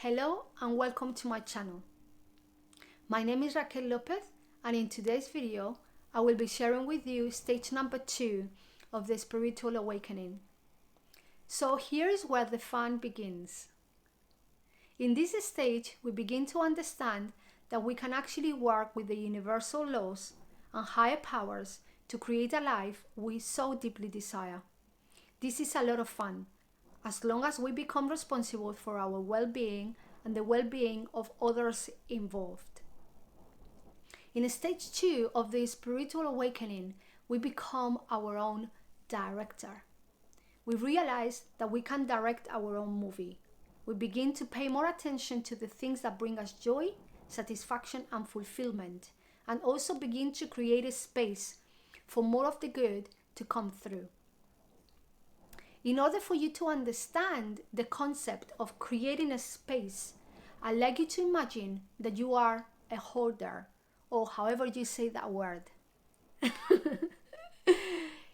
Hello and welcome to my channel. My name is Raquel Lopez, and in today's video I will be sharing with you stage number 2 of the spiritual awakening. So here is where the fun begins. In this stage we begin to understand that we can actually work with the universal laws and higher powers to create a life we so deeply desire. This is a lot of fun, as long as we become responsible for our well-being and the well-being of others involved. In stage 2 of the spiritual awakening, we become our own director. We realize that we can direct our own movie. We begin to pay more attention to the things that bring us joy, satisfaction, and fulfillment, and also begin to create a space for more of the good to come through. In order for you to understand the concept of creating a space, I'd like you to imagine that you are a hoarder, or however you say that word.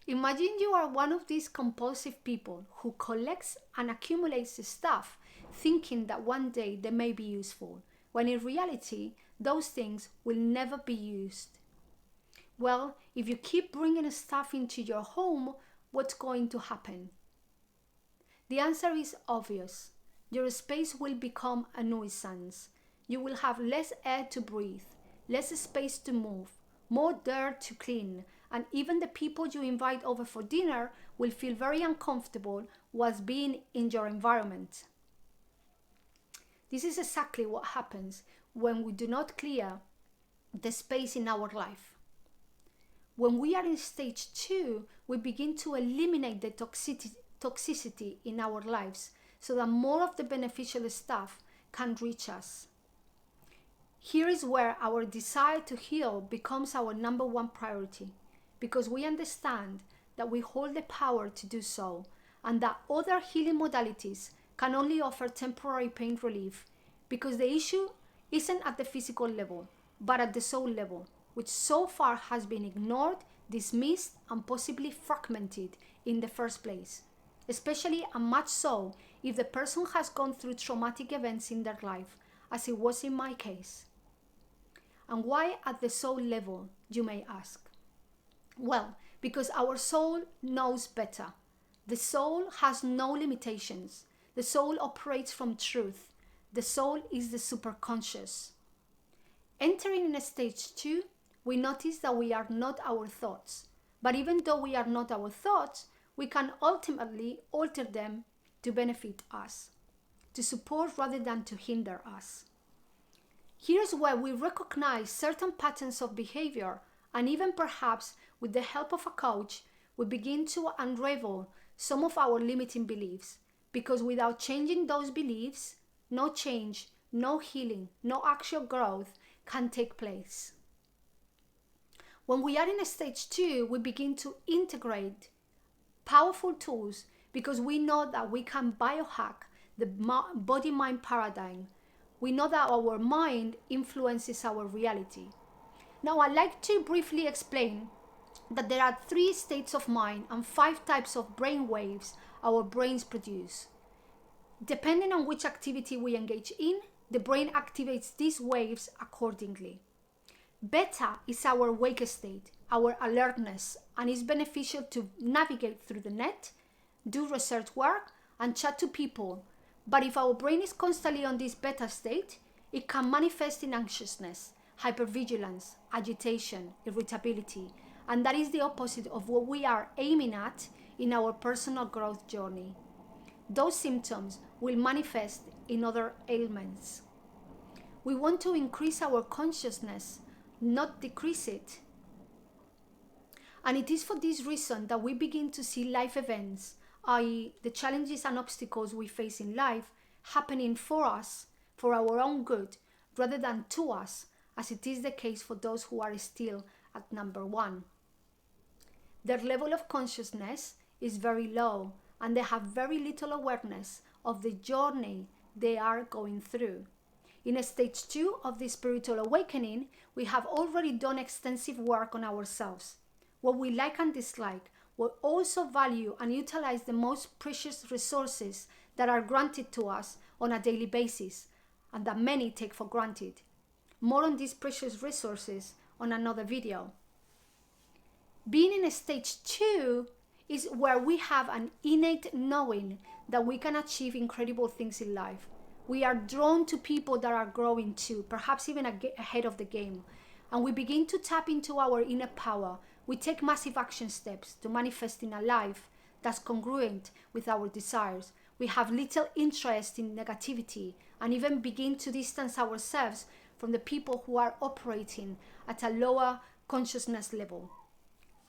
Imagine you are one of these compulsive people who collects and accumulates stuff, thinking that one day they may be useful, when in reality, those things will never be used. Well, if you keep bringing stuff into your home, what's going to happen? The answer is obvious. Your space will become a nuisance. You will have less air to breathe, less space to move, more dirt to clean, and even the people you invite over for dinner will feel very uncomfortable whilst being in your environment. This is exactly what happens when we do not clear the space in our life. When we are in stage 2, we begin to eliminate the toxicity in our lives so that more of the beneficial stuff can reach us. Here is where our desire to heal becomes our number one priority, because we understand that we hold the power to do so, and that other healing modalities can only offer temporary pain relief, because the issue isn't at the physical level, but at the soul level, which so far has been ignored, dismissed, and possibly fragmented in the first place. Especially and much so if the person has gone through traumatic events in their life, as it was in my case. And why at the soul level, you may ask? Well, because our soul knows better. The soul has no limitations. The soul operates from truth. The soul is the superconscious. Entering in stage 2, we notice that we are not our thoughts. But even though we are not our thoughts, we can ultimately alter them to benefit us, to support rather than to hinder us. Here's where we recognize certain patterns of behavior, and even perhaps with the help of a coach, we begin to unravel some of our limiting beliefs, because without changing those beliefs, no change, no healing, no actual growth can take place. When we are in stage 2, we begin to integrate powerful tools, because we know that we can biohack the body-mind paradigm. We know that our mind influences our reality. Now, I'd like to briefly explain that there are 3 states of mind and 5 types of brain waves our brains produce. Depending on which activity we engage in, the brain activates these waves accordingly. Beta is our wake state, our alertness, and is beneficial to navigate through the net, do research work, and chat to people. But if our brain is constantly on this beta state, it can manifest in anxiousness, hypervigilance, agitation, irritability, and that is the opposite of what we are aiming at in our personal growth journey. Those symptoms will manifest in other ailments. We want to increase our consciousness, not decrease it. And it is for this reason that we begin to see life events, i.e., the challenges and obstacles we face in life, happening for us, for our own good, rather than to us, as it is the case for those who are still at number 1. Their level of consciousness is very low, and they have very little awareness of the journey they are going through. In stage 2 of the spiritual awakening, we have already done extensive work on ourselves, what we like and dislike. We also value and utilize the most precious resources that are granted to us on a daily basis, and that many take for granted. More on these precious resources on another video. Being in stage 2 is where we have an innate knowing that we can achieve incredible things in life. We are drawn to people that are growing too, perhaps even ahead of the game. And we begin to tap into our inner power. We take massive action steps to manifesting a life that's congruent with our desires. We have little interest in negativity and even begin to distance ourselves from the people who are operating at a lower consciousness level.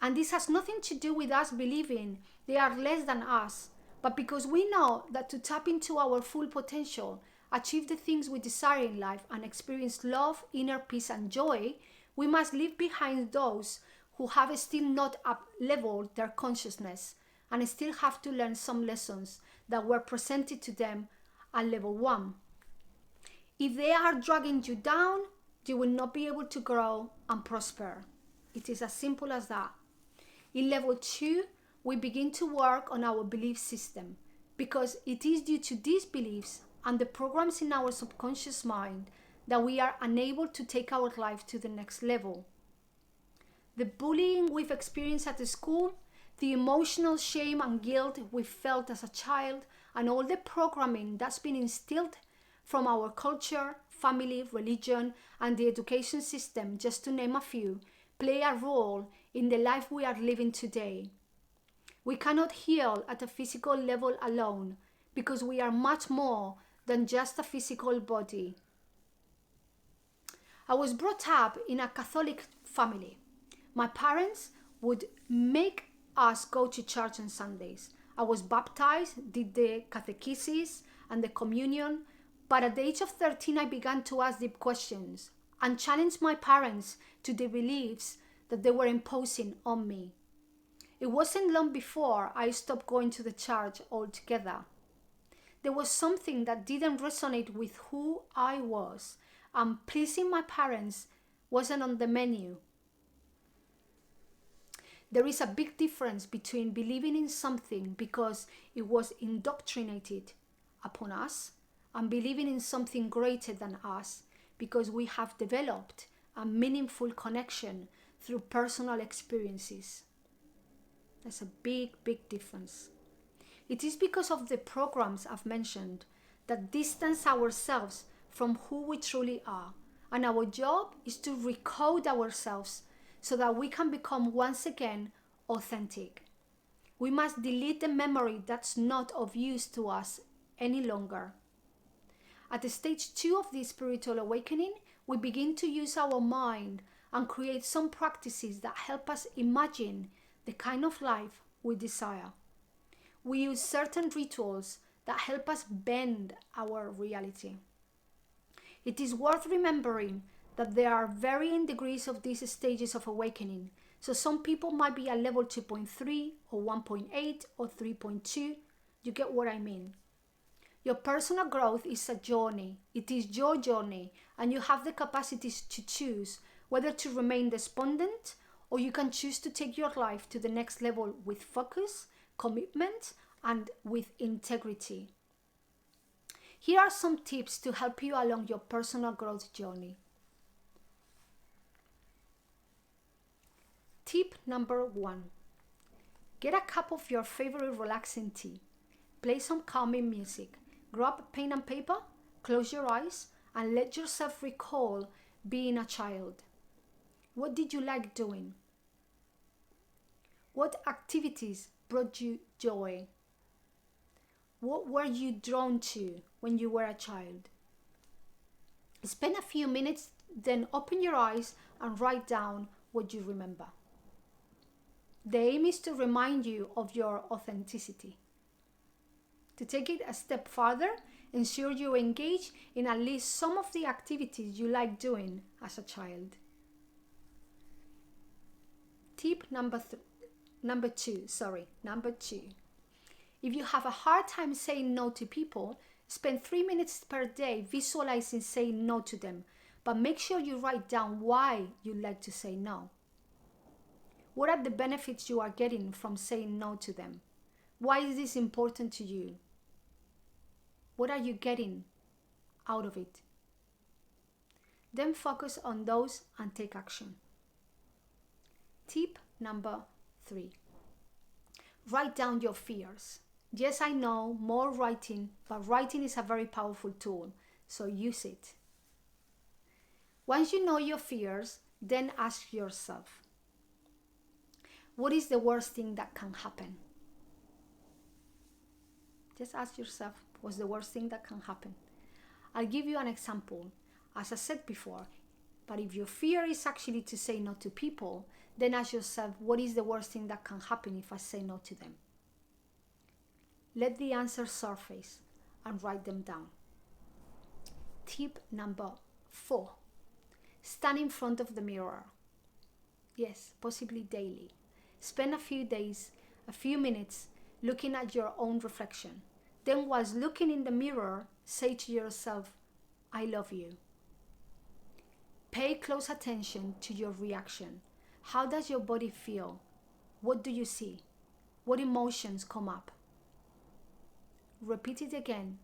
And this has nothing to do with us believing they are less than us, but because we know that to tap into our full potential, achieve the things we desire in life, and experience love, inner peace, and joy, we must leave behind those who have still not up-leveled their consciousness and still have to learn some lessons that were presented to them at level 1. If they are dragging you down, you will not be able to grow and prosper. It is as simple as that. In level 2, we begin to work on our belief system because it is due to these beliefs and the programs in our subconscious mind that we are unable to take our life to the next level. The bullying we've experienced at the school, the emotional shame and guilt we felt as a child, and all the programming that's been instilled from our culture, family, religion, and the education system, just to name a few, play a role in the life we are living today. We cannot heal at a physical level alone because we are much more than just a physical body. I was brought up in a Catholic family. My parents would make us go to church on Sundays. I was baptized, did the catechesis and the communion, but at the age of 13 I began to ask deep questions and challenge my parents to the beliefs that they were imposing on me. It wasn't long before I stopped going to the church altogether. There was something that didn't resonate with who I was, and pleasing my parents wasn't on the menu. There is a big difference between believing in something because it was indoctrinated upon us and believing in something greater than us because we have developed a meaningful connection through personal experiences. That's a big, big difference. It is because of the programs I've mentioned that distance ourselves from who we truly are, and our job is to recode ourselves so that we can become once again authentic. We must delete the memory that's not of use to us any longer. At the stage 2 of this spiritual awakening, we begin to use our mind and create some practices that help us imagine the kind of life we desire. We use certain rituals that help us bend our reality. It is worth remembering that there are varying degrees of these stages of awakening. So some people might be at level 2.3 or 1.8 or 3.2. You get what I mean? Your personal growth is a journey. It is your journey, and you have the capacities to choose whether to remain despondent, or you can choose to take your life to the next level with focus, commitment, and with integrity. Here are some tips to help you along your personal growth journey. Tip number 1. Get a cup of your favorite relaxing tea. Play some calming music. Grab pen and paper, close your eyes, and let yourself recall being a child. What did you like doing? What activities brought you joy? What were you drawn to when you were a child? Spend a few minutes, then open your eyes and write down what you remember. The aim is to remind you of your authenticity. To take it a step further, ensure you engage in at least some of the activities you like doing as a child. Tip number 2. If you have a hard time saying no to people, spend 3 minutes per day visualizing saying no to them, but make sure you write down why you like to say no. What are the benefits you are getting from saying no to them? Why is this important to you? What are you getting out of it? Then focus on those and take action. Tip number 3. Write down your fears. Yes, I know, more writing, but writing is a very powerful tool, so use it. Once you know your fears, then ask yourself, what is the worst thing that can happen? Just ask yourself, what's the worst thing that can happen? I'll give you an example. As I said before, but if your fear is actually to say no to people, then ask yourself, what is the worst thing that can happen if I say no to them? Let the answers surface and write them down. Tip number 4. Stand in front of the mirror. Yes, possibly daily. Spend a few minutes looking at your own reflection. Then whilst looking in the mirror, say to yourself, I love you. Pay close attention to your reaction. How does your body feel? What do you see? What emotions come up? Repeat it again.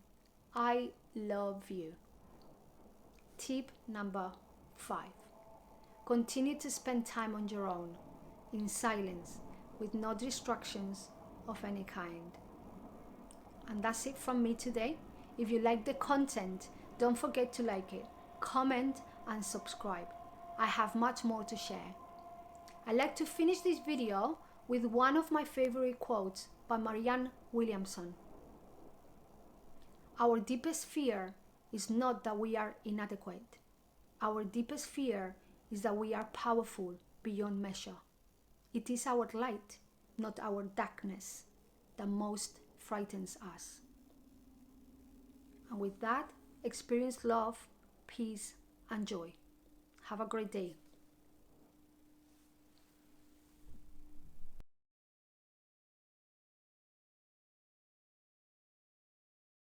I love you. Tip number 5. Continue to spend time on your own, in silence, with no distractions of any kind. And that's it from me today. If you like the content, don't forget to like it, comment and subscribe. I have much more to share. I'd like to finish this video with one of my favorite quotes by Marianne Williamson. Our deepest fear is not that we are inadequate. Our deepest fear is that we are powerful beyond measure. It is our light, not our darkness, that most frightens us. And with that, experience love, peace, and joy. Have a great day.